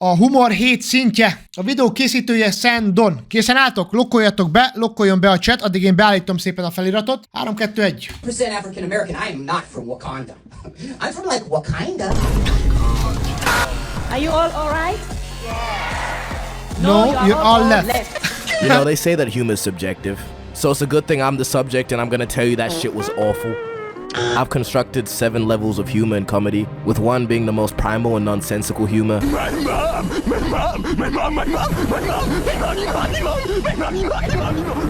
A humor 7 szintje. A videó készítője Don. Készen álltok? Lokkoljatok be, lokkoljon be a chat, addig én beállítom szépen a feliratot. 3, 2, 1. Percent African American. I am not from Wakanda. I'm from like Wakanda. Are you all alright? No, you're all left. You know, they say that humor is subjective. So it's a good thing I'm the subject and I'm gonna tell you that shit was awful. I've constructed 7 levels of humor in comedy, with 1 being the most primal and nonsensical humor.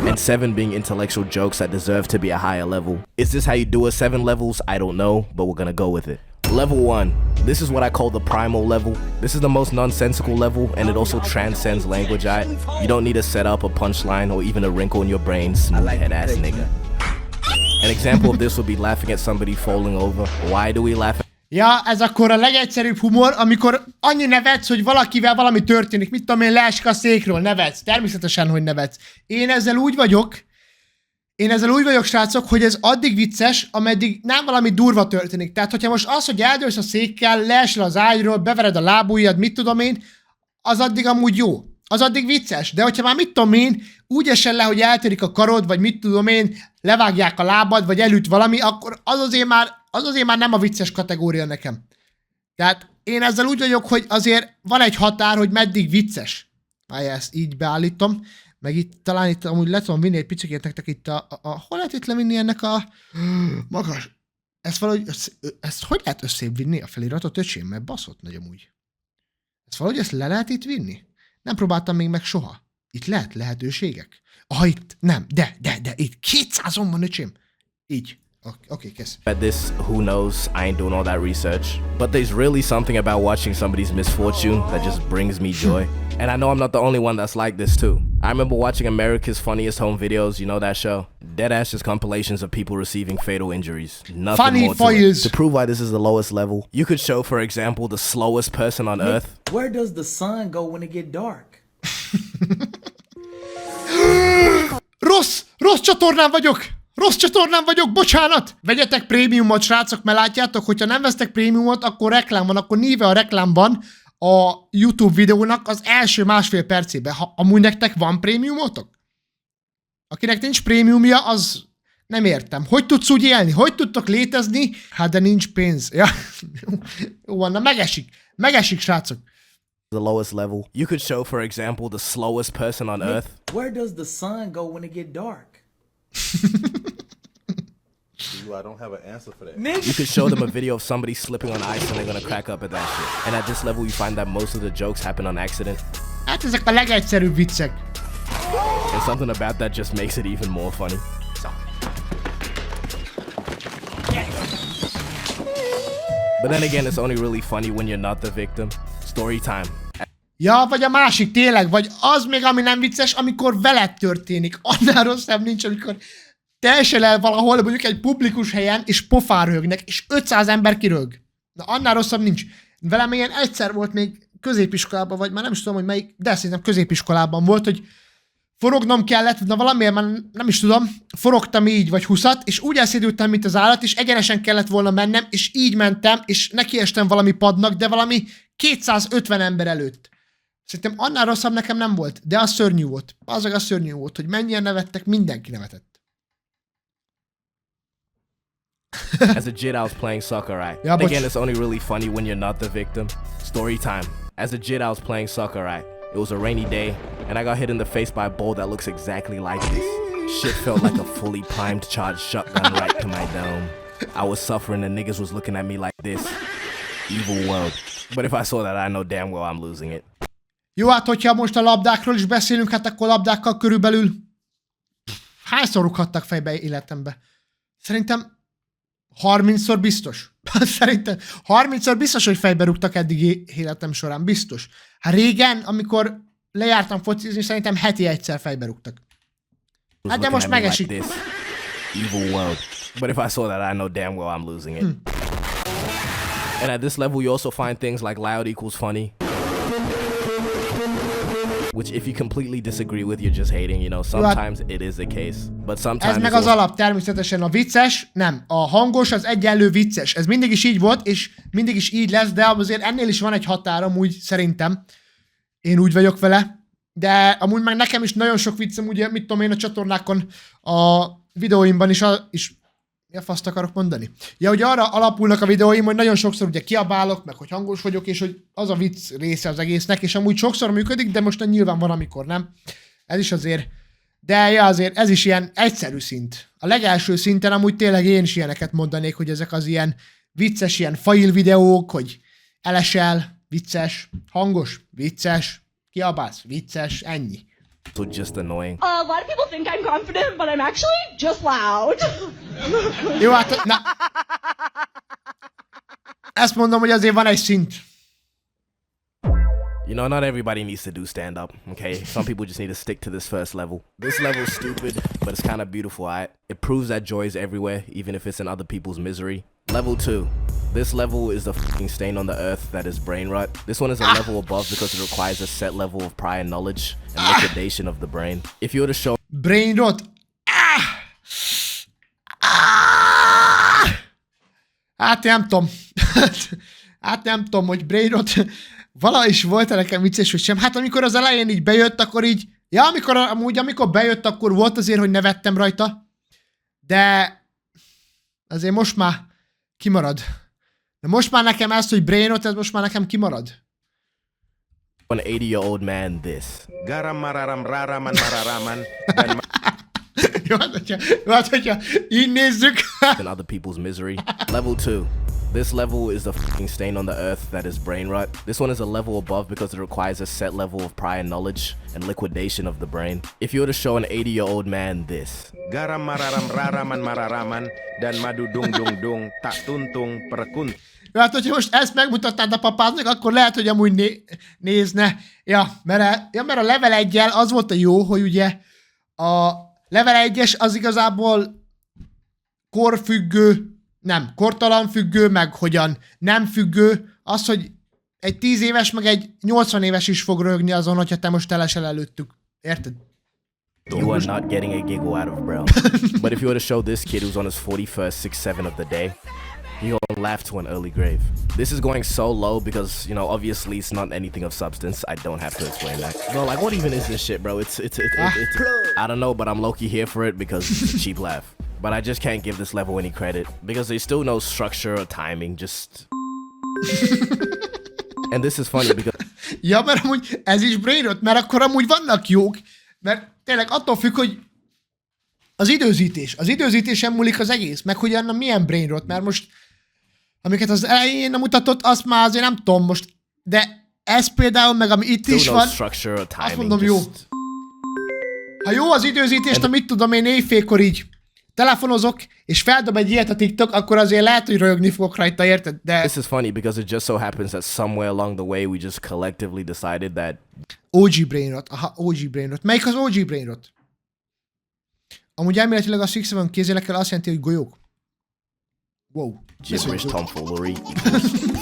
And 7 being intellectual jokes that deserve to be a higher level. Is this how you do it 7 levels? I don't know, but we're gonna go with it. Level 1. This is what I call the primal level. This is the most nonsensical level, and it also transcends language. You don't need to set up a punchline or even a wrinkle in your brain, smooth head ass nigga. An example of this would be laughing at somebody falling over. Why do we laugh at... Ja, ez akkor a legegyszerűbb humor, amikor annyi nevetsz, hogy valakivel valami történik. Mit tudom én, leesik a székről, nevetsz. Természetesen, hogy nevetsz. Én ezzel úgy vagyok, srácok, hogy ez addig vicces, ameddig nem valami durva történik. Tehát, hogyha most az, hogy eldőlsz a székkel, leesel az ágyról, bevered a lábujjad, mit tudom én, az addig amúgy jó. Az addig vicces. De hogyha már mit tudom én, úgy esel le, hogy eltörik a karod, vagy mit tudom én, levágják a lábad, vagy elüt valami, akkor az azért már nem a vicces kategória nekem. Tehát én ezzel úgy vagyok, hogy azért van egy határ, hogy meddig vicces. Ezt így beállítom. Meg itt talán itt amúgy le tudom vinni egy picit nektek itt hol lehet itt levinni ennek a... Magas. Ezt hogy lehet összébb vinni a feliratot, öcsém? Mert baszott nagy amúgy. Ezt le lehet itt vinni? Nem próbáltam még meg soha. Itt lehet lehetőségek. Itt nem. De. Itt 200-on van, öcsém. Így. Okay, kész. At this, who knows? I ain't doing all that research. But there's really something about watching somebody's misfortune that just brings me joy. And I know I'm not the only one that's like this too. I remember watching America's Funniest Home Videos, you know that show? Deadass just compilations of people receiving fatal injuries. Nothing Funny more to for it. you. To prove why this is the lowest level, you could show, for example, the slowest person on Earth. Where does the sun go when it get dark? Rossz csatornán vagyok, bocsánat! Vegyetek prémiumot, srácok, mert látjátok, hogyha nem vesztek prémiumot, akkor reklám van, akkor néve a reklám van a YouTube videónak az első 1,5 percében. Ha amúgy nektek van prémiumotok? Akinek nincs prémiumja, az nem értem. Hogy tudsz úgy élni? Hogy tudtok létezni? Hát de nincs pénz. Ja. Jó van, na megesik, srácok. The lowest level. You could show, for example, the slowest person on Earth. Where does the sun go when it get dark? I don't have an answer for that. You could show them a video of somebody slipping on ice and they're gonna crack up at that shit. And at this level, you find that most of the jokes happen on accident. Hát ezek a legegyszerűbb viccek. And something about that just makes it even more funny. But then again, it's only really funny when you're not the victim. Story time. Ja, vagy a másik tényleg, vagy az még, ami nem vicces, amikor veled történik. Annál rosszabb nincs, amikor te esel el valahol, mondjuk egy publikus helyen, és pofán röhögnek, és 500 ember kirög. Na, annál rosszabb nincs. Velem ilyen egyszer volt még középiskolában, vagy már nem is tudom, hogy melyik, de szerintem középiskolában volt, hogy forognom kellett, na valamiért már nem is tudom, forogtam így, vagy 20-at, és úgy elszédültem, mint az állat, és egyenesen kellett volna mennem, és így mentem, és nekiestem valami padnak, de valami 250 ember előtt. Szerintem annál rosszabb nekem nem volt, de az szörnyű volt. Az szörnyű volt, hogy mennyien nevettek, mindenki nevetett. As a kid, I was playing soccer, right? Yeah, but again, it's only really funny when you're not the victim. Story time. As a kid, I was playing soccer, right? It was a rainy day, and I got hit in the face by a ball that looks exactly like this. Shit felt like a fully primed charged shotgun right to my dome. I was suffering, and niggas was looking at me like this. Evil world. But if I saw that, I know damn well I'm losing it. Jó, hát hogyha most a labdákról is beszélünk, hát akkor labdákkal körülbelül hányszor rúghattak fejbe életembe? Szerintem 30-szor biztos. Szerintem 30-szor biztos, hogy fejbe rúgtak eddig életem során. Biztos. Hát régen, amikor lejártam focizni, szerintem heti egyszer fejbe rúgtak. Hát de most megesik. Evil world. But if I saw that, I know damn well I'm losing it. And at this level, you also find things like loud equals funny. Which if you completely disagree with, you're just hating, you know. Sometimes it is the case, but sometimes... Ez meg az alap, természetesen a vicces, nem. A hangos az egyenlő vicces. Ez mindig is így volt, és mindig is így lesz, de azért ennél is van egy határ amúgy szerintem, Én úgy vagyok vele. De amúgy meg nekem is nagyon sok viccem, ugye, mit tudom én, a csatornákon, a videóimban is mi a faszt akarok mondani? Ja, hogy arra alapulnak a videóim, hogy nagyon sokszor ugye kiabálok, meg hogy hangos vagyok, és hogy az a vicc része az egésznek, és amúgy sokszor működik, de most nyilván van, amikor nem. Ez is azért, de ja, azért ez is ilyen egyszerű szint. A legelső szinten amúgy tényleg én is ilyeneket mondanék, hogy ezek az ilyen vicces, ilyen fail videók, hogy elesel, vicces, hangos, vicces, kiabálsz, vicces, ennyi. So just annoying. A lot of people think I'm confident, but I'm actually just loud. Jó, hát na. Ezt mondom, hogy azért van egy szint. You know, not everybody needs to do stand-up, okay? Some people just need to stick to this first level. This level's stupid, but it's kind of beautiful, alright? It proves that joy is everywhere, even if it's in other people's misery. Level 2. This level is the fucking stain on the earth that is brain rot. This one is a level above because it requires a set level of prior knowledge and liquidation of the brain. If you were to show Brain rot. Hát nem tudom. Hát nem tudom, hogy brain rot. Vala is volt-e nekem vicces, hogy sem. Hát amikor az elején így bejött, akkor így... Ja, amikor bejött, akkor volt azért, hogy nevettem rajta. De... Azért most már kimarad. De most már nekem ezt, hogy brain rot, ez most már nekem kimarad. an 80-year-old man this. Garam mararam raraman mararaman. Jó, hát, hogyha így nézzük. And other people's misery. Level 2. This level is the fucking stain on the earth that is brain rot. This one is a level above because it requires a set level of prior knowledge and liquidation of the brain. If you were to show an 80-year-old man this. Garam mararam raraman mararaman. Dan madu dung dung dung. Tak tuntung perekun. Hát, hogyha most ezt megmutatnád a papádnak, akkor lehet, hogy amúgy nézne. Ja, mert a level 1-jel az volt a jó, hogy ugye a level 1-es az igazából kortalan függő, meg hogyan nem függő. Az, hogy egy 10 éves, meg egy 80 éves is fog röhögni azon, hogyha te most elesel előttük. Érted? You are not getting a giggle out of bro. But if you were to show this kid who's on his 41st, 6th, 7th of the day, he'll laugh to an early grave. This is going so low because, you know, obviously it's not anything of substance. I don't have to explain that. No, like, what even is this shit, bro? It's I don't know, but I'm low-key here for it because it's a cheap laugh. But I just can't give this level any credit because there's still no structure or timing, just... And this is funny because... Ja, mert amúgy ez is brain rot, mert akkor amúgy vannak jók, mert tényleg attól függ, hogy az időzítésen múlik az egész, meg hogy annak milyen brain rot, mert most amiket az elején nem mutatott, azt már azért nem tudom most, de ez például, meg ami itt is van, azt mondom jó. Ha jó az időzítést, mit tudom én éjfélkor így telefonozok, és feldob egy ilyet a TikTok, akkor azért lehet, hogy röhögni fogok rajta, érted? De... This is funny because it just so happens that somewhere along the way we just collectively decided that... OG brain rot. Aha, OG brain rot. Melyik az OG brain rot? Amúgy elméletileg a 6-7 kézélekkel azt jelenti, hogy golyók. Wow. Gibberish tomfoolery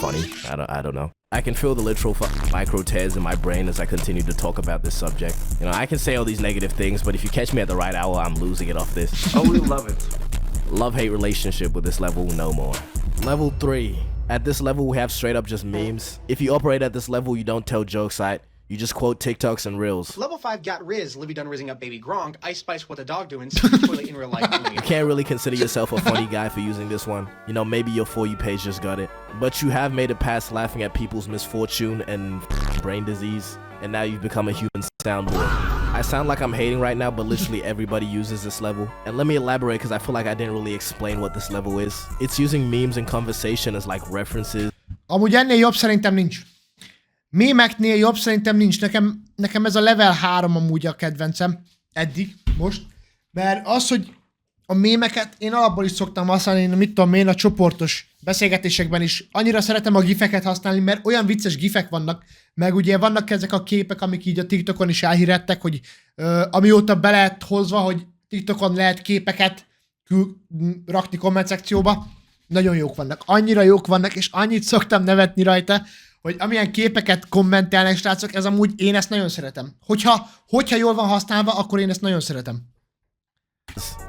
funny. I don't know. I can feel the literal micro tears in my brain as I continue to talk about this subject. You know, I can say all these negative things, but if you catch me at the right hour, I'm losing it off this. Oh, we love it. Love-hate relationship with this level, no more. Level 3. At this level, we have straight up just memes. If you operate at this level, you don't tell jokes, right? You just quote TikToks and Reels. Level 5 got Riz, Livy done rizzing up baby Gronk, Ice Spice what the dog doing, toilet in real life. You can't really consider yourself a funny guy for using this one. You know, maybe your For You page just got it. But you have made it past laughing at people's misfortune and brain disease, and now you've become a human soundboard. I sound like I'm hating right now, but literally everybody uses this level. And let me elaborate because I feel like I didn't really explain what this level is. It's using memes and conversation as like references. Amúgy ennél jobb szerintem nincs. Mémeknél jobb szerintem nincs. Nekem ez a level 3 amúgy a kedvencem. Eddig, most. Mert az, hogy a mémeket én alapból is szoktam használni, mit tudom én, a csoportos beszélgetésekben is. Annyira szeretem a gifeket használni, mert olyan vicces gifek vannak, meg ugye vannak ezek a képek, amik így a TikTokon is elhírettek, hogy amióta be lehet hozva, hogy TikTokon lehet képeket rakni komment szekcióba. Nagyon jók vannak. Annyira jók vannak, és annyit szoktam nevetni rajta, hogy amilyen képeket kommentelnek, srácok, ez amúgy én ezt nagyon szeretem. Hogyha jól van használva, akkor én ezt nagyon szeretem.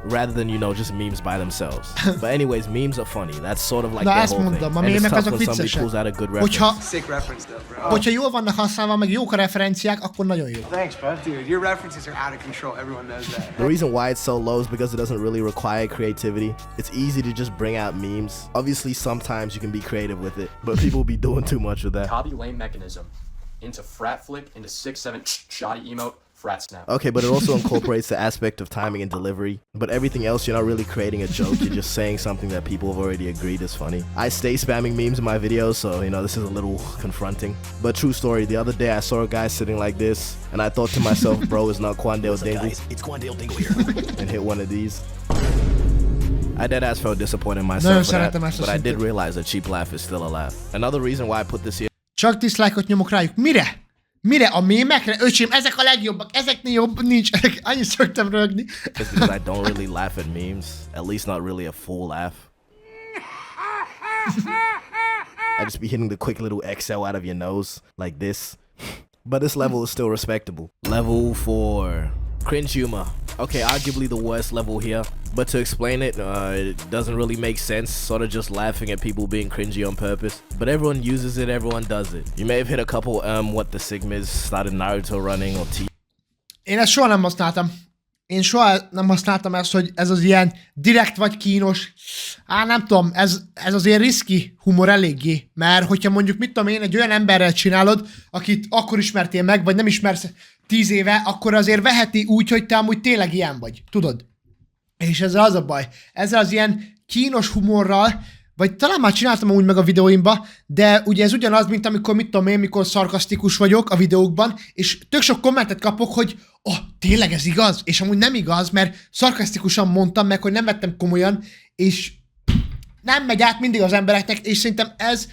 rather than, you know, just memes by themselves. But anyways, memes are funny. That's sort of like Na the ezt whole mondom, a thing. And it's mémek tough azok when somebody viccesek. pulls out a good reference. Sick reference though, bro. Hogyha jól vannak használva, meg jók a referenciák, akkor nagyon jó. Thanks, bro. Dude, your references are out of control. Everyone knows that. The reason why it's so low is because it doesn't really require creativity. It's easy to just bring out memes. Obviously, sometimes you can be creative with it, but people be doing too much with that. Copy lame mechanism into frat flick into 6-7 shoddy emote frat snap. Okay, but it also incorporates the aspect of timing and delivery. But everything else, you're not really creating a joke. You're just saying something that people have already agreed is funny. I stay spamming memes in my videos, so, you know, this is a little confronting. But true story, the other day I saw a guy sitting like this, and I thought to myself, bro, it's not Quandale Dingle. It's Quandale Dingle here. And hit one of these. I deadass felt disappointed in myself for that, but I did realize a cheap laugh is still a laugh. Another reason why I put this here. Csak dislike-ot nyomok rájuk. Mire? Mire? A mémekre? Öcsém, ezek a legjobbak, ezeknél jobb nincs. Annyit szoktam rögni. It's because I don't really laugh at memes. At least not really a full laugh. I just be hitting the quick little exhale out of your nose, like this. But this level is still respectable. Level 4. Cringe humor. Okay, arguably the worst level here. But to explain it, it doesn't really make sense. Sort of just laughing at people being cringy on purpose. But everyone uses it, everyone does it. You may have hit a couple, what the Sigmas, started Naruto running, or Én ezt soha nem használtam. Én soha nem használtam ezt, hogy ez az ilyen direkt vagy kínos. Nem tudom, ez azért riszki humor eléggé. Mert hogyha mondjuk, mit tudom én, egy olyan emberrel csinálod, akit akkor ismertél meg, vagy nem ismersz 10 éve, akkor azért veheti úgy, hogy te amúgy tényleg ilyen vagy. Tudod? És ezzel az a baj. Ezzel az ilyen kínos humorral, vagy talán már csináltam úgy meg a videóimba, de ugye ez ugyanaz, mint amikor, mit tudom én, mikor szarkasztikus vagyok a videókban, és tök sok kommentet kapok, hogy tényleg ez igaz? És amúgy nem igaz, mert szarkasztikusan mondtam meg, hogy nem vettem komolyan, és nem megy át mindig az embereknek, és szerintem ez,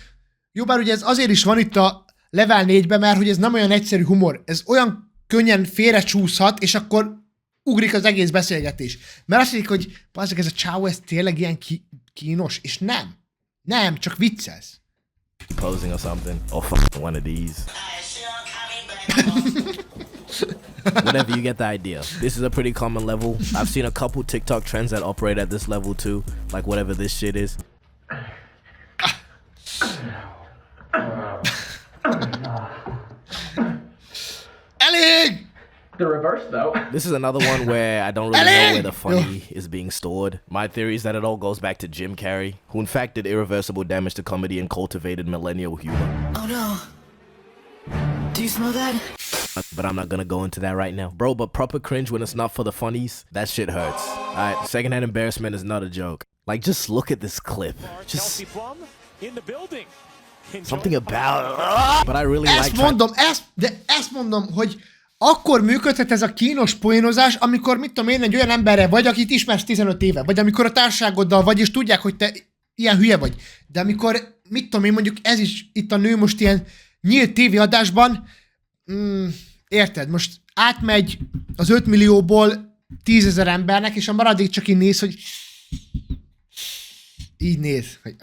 jó, bár ugye ez azért is van itt a level 4-ben, mert hogy ez nem olyan egyszerű humor. Ez olyan könnyen félrecsúszhat, és akkor ugrik az egész beszélgetés. Mert azt mondjuk, hogy bazdmeg, ez a csávó, ez tényleg ilyen kínos, és nem. Nem, csak viccelsz. Posing or something, or one of these. Whatever, you get the idea. This is a pretty common level. I've seen a couple TikTok trends that operate at this level too, like whatever this shit is. Elég! The reverse, though. This is another one where I don't really know where the funny is being stored. My theory is that it all goes back to Jim Carrey, who in fact did irreversible damage to comedy and cultivated millennial humor. Oh no. Do you smell that? But I'm not gonna go into that right now. Bro, but proper cringe when it's not for the funnies, that shit hurts. Alright, secondhand embarrassment is not a joke. Like, just look at this clip. Just something about... But I really like... Ezt mondom, hogy akkor működhet ez a kínos poénozás, amikor, mit tudom én, egy olyan emberre vagy, akit ismersz 15 éve, vagy amikor a társaságoddal vagy, és tudják, hogy te ilyen hülye vagy. De amikor, mit tudom én, mondjuk ez is itt a nő most ilyen nyílt tévéadásban, érted, most átmegy az 5 millióból 10 000 embernek, és a maradék csak így néz, hogy így néz, hogy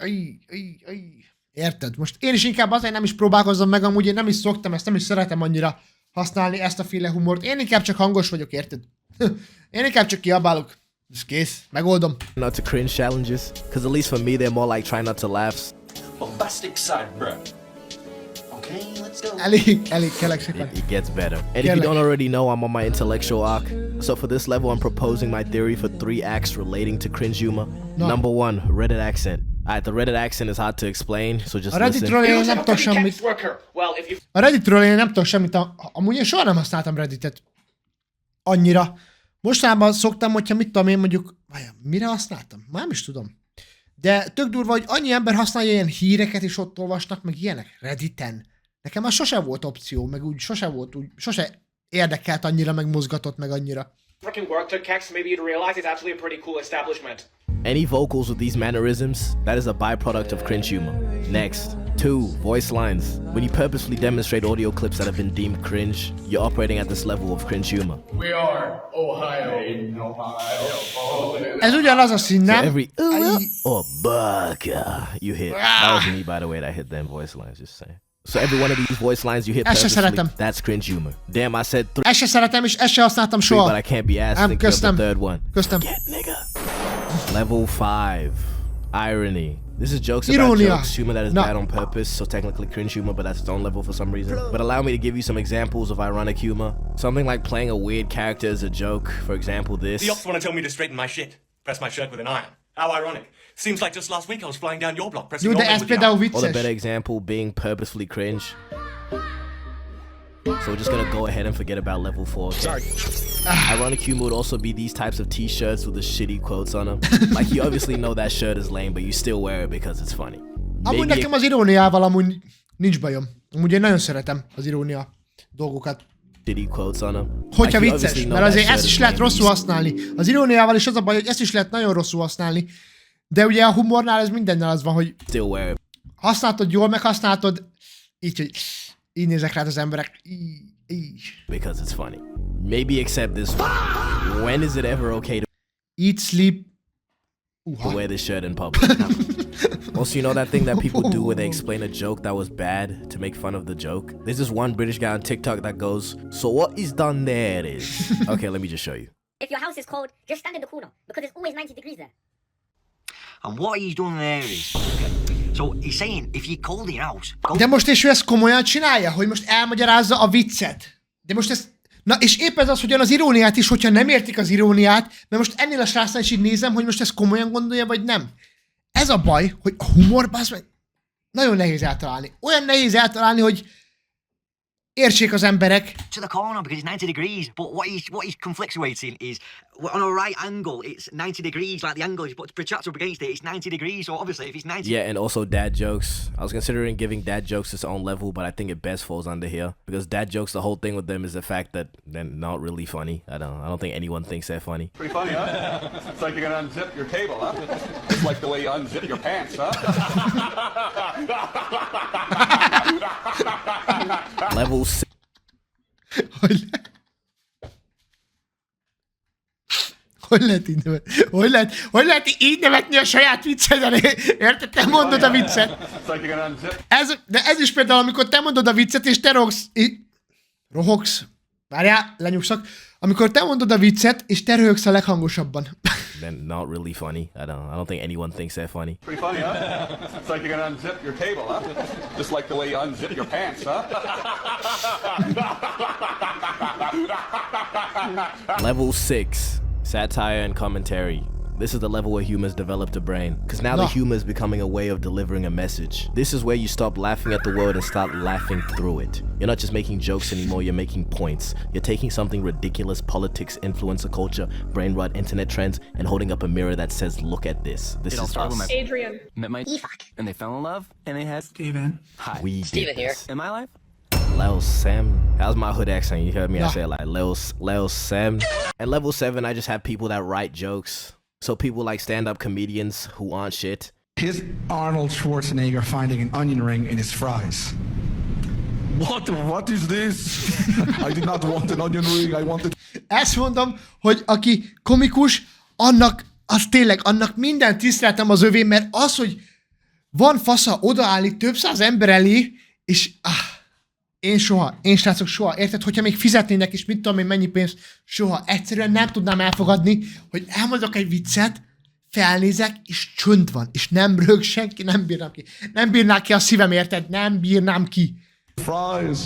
érted? Most én is inkább azért nem is próbálkozom meg, amúgy én nem is szoktam, ezt nem is szeretem annyira használni, ezt a féle humort. Én inkább csak hangos vagyok, érted? Én inkább csak kiabálok. Ez kész, megoldom. Not to cringe challenges, because at least for me they're more like trying not to laugh. Bombastic side, bro. Okay, let's go. Elég, kellek szépen. It gets better. And if you don't already know, I'm on my intellectual arc. So for this level, I'm proposing my theory for 3 acts relating to cringe humor. No. Number 1, Reddit accent. Alright, the Reddit accent is hard to explain, so just listen. Redditről nem tudok semmit. A Redditről én nem tudok semmit. Amúgy én soha nem használtam Redditet. Annyira. Mostanában szoktam, hogyha mit tudom én mondjuk... Mire használtam? Már nem is tudom. De tök durva, hogy annyi ember használja ilyen híreket, és ott olvasnak, meg ilyenek. Redditen. Nekem már sose volt opció, meg úgy sose érdekelt annyira, meg mozgatott meg annyira. Any vocals with these mannerisms, that is a byproduct of cringe humor. Next, 2, voice lines. When you purposefully demonstrate audio clips that have been deemed cringe, you're operating at this level of cringe humor. We are Ohio. Ez ugyanaz a szín, nem? So every or bugger you hit. That was me, by the way, that hit them voice lines, just saying. So every one of these voice lines you hit Ezt se purposely, szeretem. that's cringe humor. Damn, I said Ezt se szeretem, és ezt se használtam three, soha. but I can't be asked Nem, thinking of the köszönöm. third one. Köszönöm. Get, nigga. Level 5. Irony. This is jokes about Irónia. jokes, humor that is Na. bad on purpose, so technically cringe humor, but that's its own level for some reason. But allow me to give you some examples of ironic humor. Something like playing a weird character as a joke. For example, this. The ops want to tell me to straighten my shit. Press my shirt with an iron. How ironic. Seems like just last week I was flying down your block pressing Jó, your de leg ez with the például iron. Or the vicces. better example being purposefully cringe. So we're just gonna go ahead and forget about level 4. Okay? Sorry. Ironic humor would also be these types of t-shirts with the shitty quotes on them. Like you obviously know that shirt is lame, but you still wear it because it's funny. Amúgy nekem az iróniával amúgy nincs bajom. Amúgy én nagyon szeretem az irónia dolgokat. Shitty quotes on them. Hogyha you vicces, obviously know mert that azért shirt ezt is is lehet lame, rosszul használni. Az iróniával is az a baj, hogy ezt is lehet nagyon rosszul használni. De ugye a humornál ez mindennel az van, hogy still wear it. használtod jól, meg használtod így, hogy így nézek rád az emberek. Így. Because it's funny. Maybe accept this one. When is it ever okay to Eat, sleep. wear this shirt in public? Also, you know that thing that people do where they explain a joke that was bad to make fun of the joke? There's this one British guy on TikTok that goes, so what is done there is... Okay, let me just show you. If your house is cold, just stand in the corner because it's always 90 degrees there. And what he's done there is... So he's saying, if you're cold in your house... De most és ő ezt komolyan csinálja, hogy most elmagyarázza a viccet. De most ez... Na és épp ez az, hogy az iróniát is, hogyha nem értik az iróniát, mert most ennél a srácnál is így nézem, hogy most ezt komolyan gondolja, vagy nem. Ez a baj, hogy a humor, meg nagyon nehéz eltalálni. Olyan nehéz eltalálni, hogy értsék az emberek. To the corner because it's 90 degrees, but what he's conflictuating is on a right angle it's 90 degrees, like the angle is, but projects up against it, it's 90 degrees, so obviously if it's 90... Yeah, and also dad jokes. I was considering giving dad jokes its own level, but I think it best falls under here. Because dad jokes, the whole thing with them is the fact that they're not really funny. I don't think anyone thinks they're funny. Pretty funny, huh? It's like you're gonna unzip your table, huh? It's like the way you unzip your pants, huh? Level 6. Hogy lehet így nevetni? Hogy lehet így nevetni a saját vicceden? Érted? Te mondod a viccet. De ez is például, amikor te mondod a viccet, és te rohogsz. Várjál, lenyugszak. Amikor te mondod a viccet, és te röhögsz a leghangosabban. They're not really funny. I don't think anyone thinks they're funny. Pretty funny, huh? It's like you're gonna unzip your table, huh? Just like the way you unzip your pants, huh? Level 6. Satire and commentary. This is the level where humor's developed a brain. Because now the humor is becoming a way of delivering a message. This is where you stop laughing at the world and start laughing through it. You're not just making jokes anymore, you're making points. You're taking something ridiculous, politics, influencer culture, brain rot, internet trends, and holding up a mirror that says, look at this. This is us. Adrian. Met my and they fell in love and they had Steven. Hi. We Steven did here. this. In my life? Lil Sam. How's my hood accent? You heard me? I said like Lil Sam. At level 7, I just have people that write jokes. So people like stand-up comedians who aren't shit. Here's Arnold Schwarzenegger finding an onion ring in his fries. What is this? I did not want an onion ring, I wanted... Ezt mondom, hogy aki komikus, annak minden tiszteletem az övé, mert az, hogy van fasza odaállni több száz ember elé, és én srácok soha, érted, hogyha még fizetnének is, mit tudom én mennyi pénzt, soha, egyszerűen nem tudnám elfogadni, hogy elmondok egy viccet, felnézek, és csönd van, és nem rög senki, nem bírnám ki. Nem bírnák ki a szívem, érted? Nem bírnám ki. Fries.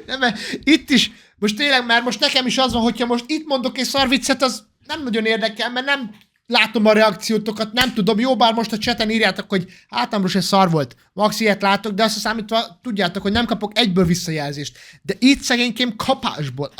Nem, mert itt is, most tényleg, mert most nekem is az van, hogyha most itt mondok egy szar viccet, az nem nagyon érdekel, mert nem látom a reakciótokat, nem tudom, jó, bár most a chaten írjátok, hogy most ez szar volt. Max ilyet látok, de azt számítva tudjátok, hogy nem kapok egyből visszajelzést. De itt szegénykém kapásból,